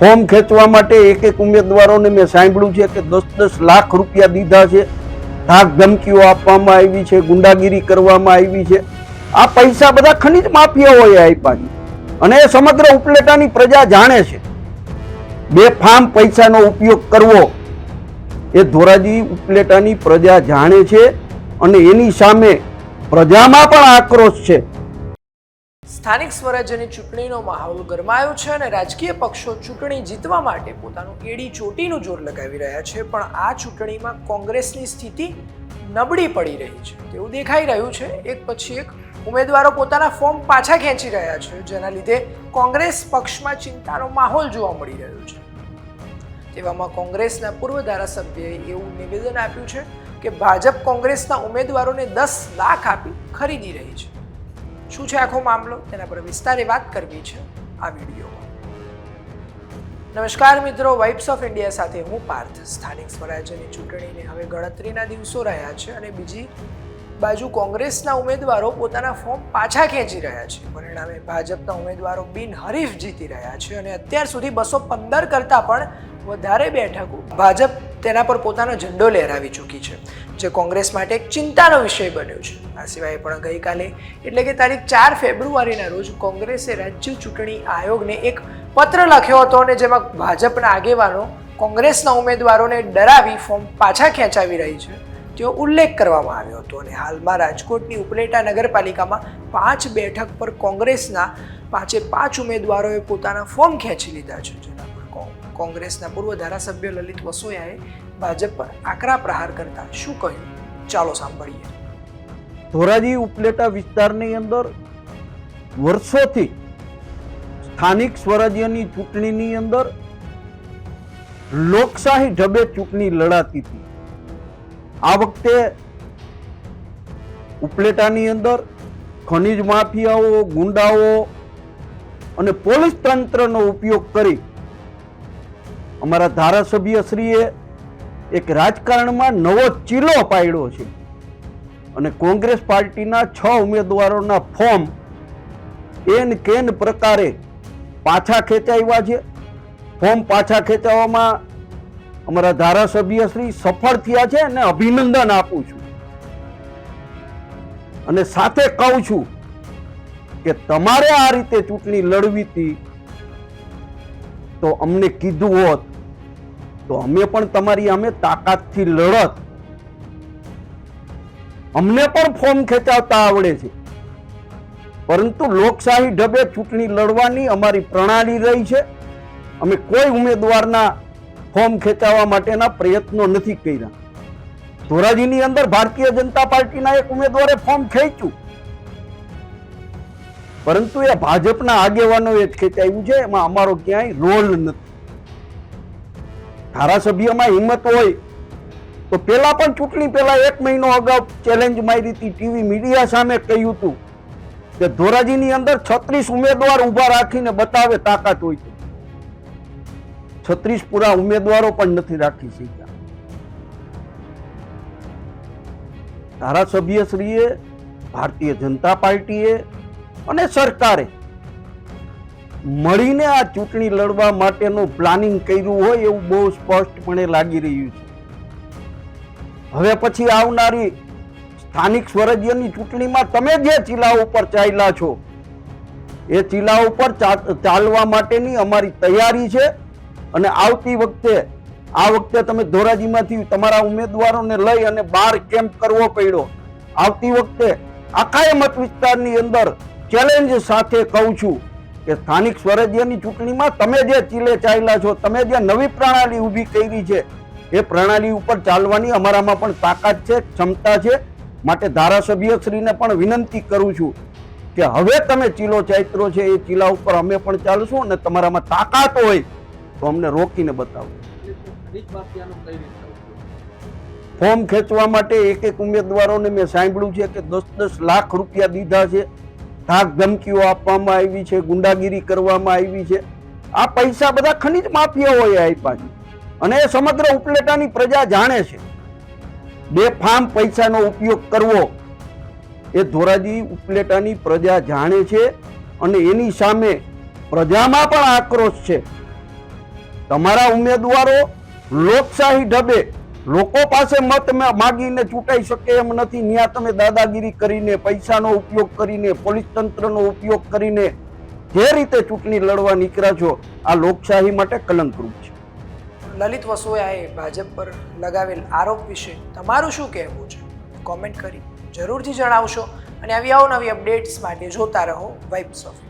Form ખેંચવા માટે એક ઉમેદવારોને મેં સાંભળ્યું છે કે 10-10 લાખ રૂપિયા દીધા છે, ધાક ધમકીઓ આપવામાં આવી છે, ગુંડાગીરી કરવામાં આવી છે. આ પૈસા બધા ખનીજ માફિયાઓએ આપ્યા છે અને એ સમગ્ર ઉપલેટાની પ્રજા જાણે છે. બેફામ પૈસાનો ઉપયોગ કરવો એ ધોરાજી ઉપલેટાની પ્રજા જાણે છે અને એની સામે પ્રજામાં પણ આક્રોશ છે. સ્થાનિક સ્વરાજ્યની ચૂંટણીનો માહોલ ગરમાયો છે અને રાજકીય પક્ષો ચૂંટણી જીતવા માટે પોતાનું એડી ચોટીનું જોર લગાવી રહ્યા છે, પણ આ ચૂંટણીમાં કોંગ્રેસની સ્થિતિ નબળી પડી રહી છે તેવું દેખાઈ રહ્યું છે. એક પછી એક ઉમેદવારો પોતાના ફોર્મ પાછા ખેંચી રહ્યા છે, જેના લીધે કોંગ્રેસ પક્ષમાં ચિંતાનો માહોલ જોવા મળી રહ્યો છે. તેવામાં કોંગ્રેસના પૂર્વ ધારાસભ્યએ એવું નિવેદન આપ્યું છે કે ભાજપ કોંગ્રેસના ઉમેદવારોને 10 લાખ આપી ખરીદી રહી છે. શું છે આખો મામલો, તેના પર વિસ્તારે વાત કરવી છે આ વિડીયોમાં. નમસ્કાર મિત્રો, વાઇબ્સ ઓફ ઇન્ડિયા સાથે હું પાર્થ. સ્થાનિક સ્વરાજ્યની ચૂંટણીને હવે ગણતરીના દિવસો રહ્યા છે અને બીજી બાજુ કોંગ્રેસના ઉમેદવારો પોતાના ફોર્મ પાછા ખેંચી રહ્યા છે. પરિણામે ભાજપના ઉમેદવારો બિનહરીફ જીતી રહ્યા છે અને અત્યાર સુધી 215 કરતાં પણ વધારે બેઠકો ભાજપ તેના પર પોતાનો ઝંડો લહેરાવી ચૂકી છે, જે કોંગ્રેસ માટે એક ચિંતાનો વિષય બન્યો છે. આ સિવાય પણ ગઈકાલે એટલે કે તારીખ 4 ફેબ્રુઆરીના રોજ કોંગ્રેસે રાજ્ય ચૂંટણી આયોગને એક પત્ર લખ્યો હતો અને જેમાં ભાજપના આગેવાનો કોંગ્રેસના ઉમેદવારોને ડરાવી ફોર્મ પાછા ખેંચાવી રહી છે તેવો ઉલ્લેખ કરવામાં આવ્યો હતો. અને હાલમાં રાજકોટની ઉપલેટા નગરપાલિકામાં 5 બેઠક પર કોંગ્રેસના 5 ઉમેદવારોએ પોતાના ફોર્મ ખેંચી લીધા છે, જેના પર કોંગ્રેસના પૂર્વ ધારાસભ્ય લલિત વસોયાએ ભાજપ પર આકરા પ્રહાર કરતા શું કહ્યું, ચાલો સાંભળીએ. ધોરાજી ઉપલેટા વિસ્તારની અંદર વર્ષોથી સ્થાનિક સ્વરાજ્યની ચૂંટણીની અંદર લોકશાહી ઢબે ચૂંટણી લડાતી હતી. આ વખતે ઉપલેટાની અંદર ખનીજ માફિયાઓ, ગુંડાઓ અને પોલીસ તંત્રનો ઉપયોગ કરી અમારા ધારાસભ્યશ્રીએ એક રાજકારણમાં નવો ચીલો પાડ્યો છે અને કોંગ્રેસ પાર્ટીના 6 ઉમેદવારોના ફોર્મ એન કેન પ્રકારે પાછા ખેંચાવ્યા છે. ફોર્મ પાછા ખેંચાવવામાં અમારા ધારાસભ્યશ્રી સફળ થયા છે અને અભિનંદન આપું છું. અને સાથે કહું છું કે તમારે આ રીતે ચૂંટણી લડવી હતી તો અમને કીધું હોત તો અમે પણ તમારી સામે તાકાતથી લડત. અમને પણ ફોર્મ ખેંચાવતા આવડે છે, પરંતુ લોકશાહી ઢબે ચૂંટણી લડવાની અમારી પ્રણાલી રહી છે. અમે કોઈ ઉમેદવારના ફોર્મ ખેંચાવવા માટેના પ્રયત્નો નથી કર્યા. ધોરાજીની અંદર ભારતીય જનતા પાર્ટીના એક ઉમેદવારે ફોર્મ ખેંચ્યું, પરંતુ એ ભાજપના આગેવાનોએ જ ખેંચાવ્યું છે. એમાં અમારો ક્યાંય રોલ નથી. ધારાસભ્યમાં હિંમત હોય તો પેલા પણ ચૂંટણી પહેલા 1 મહિનો અગાઉ ચેલેન્જ મારી હતી, ટીવી મીડિયા સામે કહ્યું હતું કે ધોરાજીની અંદર 36 ઉમેદવાર ઉભા રાખીને બતાવે તાકાત હોય તો. 36 પૂરા ઉમેદવારો પણ નથી રાખી શક્યા. ધારાસભ્યશ્રીએ, ભારતીય જનતા પાર્ટીએ અને સરકારે મળીને આ ચૂંટણી લડવા માટેનું પ્લાનિંગ કર્યું હોય એવું બહુ સ્પષ્ટપણે લાગી રહ્યું છે. હવે પછી આવનારી સ્થાનિક સ્વરાજ્યની ચૂંટણીમાં તમે જે ચીલા ઉપર ચાલ્યા છો એ ચીલા ઉપર ચાલવા માટેની અમારી તૈયારી છે. અને આવતી વખતે આ વખતે તમે ધોરાજીમાંથી તમારા ઉમેદવારોને લઈ અને 12 કેમ્પ કરવો પડ્યો. આવતી વખતે આખા મત વિસ્તારની અંદર ચેલેન્જ સાથે કહું છું કે સ્થાનિક સ્વરાજ્યની ચૂંટણીમાં તમે જે ચીલે ચાલ્યા છો, તમે જે નવી પ્રણાલી ઊભી કરી છે એ પ્રણાલી ઉપર ચાલવાની અમારામાં પણ તાકાત છે, ક્ષમતા છે. માટે ધારાસભ્યશ્રીને પણ વિનંતી કરું છું કે હવે તમે ચીલો ચાતરો છે એ ચીલા ઉપર અમે પણ ચાલશું અને તમારામાં તાકાત હોય તો અમને રોકીને બતાવો. ફોર્મ ખેંચવા માટે એક ઉમેદવારોને મેં સાંભળ્યું છે કે 10-10 લાખ રૂપિયા દીધા છે, ધાક ધમકીઓ આપવામાં આવી છે, ગુંડાગીરી કરવામાં આવી છે. આ પૈસા બધા ખનીજ માફિયાઓએ આપ્યા છે અને એ સમગ્ર ઉપલેટાની પ્રજા જાણે છે. બેફામ પૈસાનો ઉપયોગ કરવો એ ધોરાજી ઉપલેટાની પ્રજા જાણે છે અને એની સામે પ્રજામાં પણ આક્રોશ છે. તમારા ઉમેદવારો લોકશાહી ઢબે લોકો પાસે મત માગીને ચૂંટાઈ શકે એમ નથી. ત્યાં તમે દાદાગીરી કરીને, પૈસાનો ઉપયોગ કરીને, પોલીસ તંત્રનો ઉપયોગ કરીને જે રીતે ચૂંટણી લડવા નીકળ્યા છો, આ લોકશાહી માટે કલંકરૂપ છે. લલિત વસોયાએ ભાજપ પર લગાવેલ આરોપ વિશે તમારું શું કહેવું છે? કોમેન્ટ કરી જરૂરથી જણાવશો અને આવી અવનવી અપડેટ્સ માટે જોતા રહો વાઇબ્સ ઓફ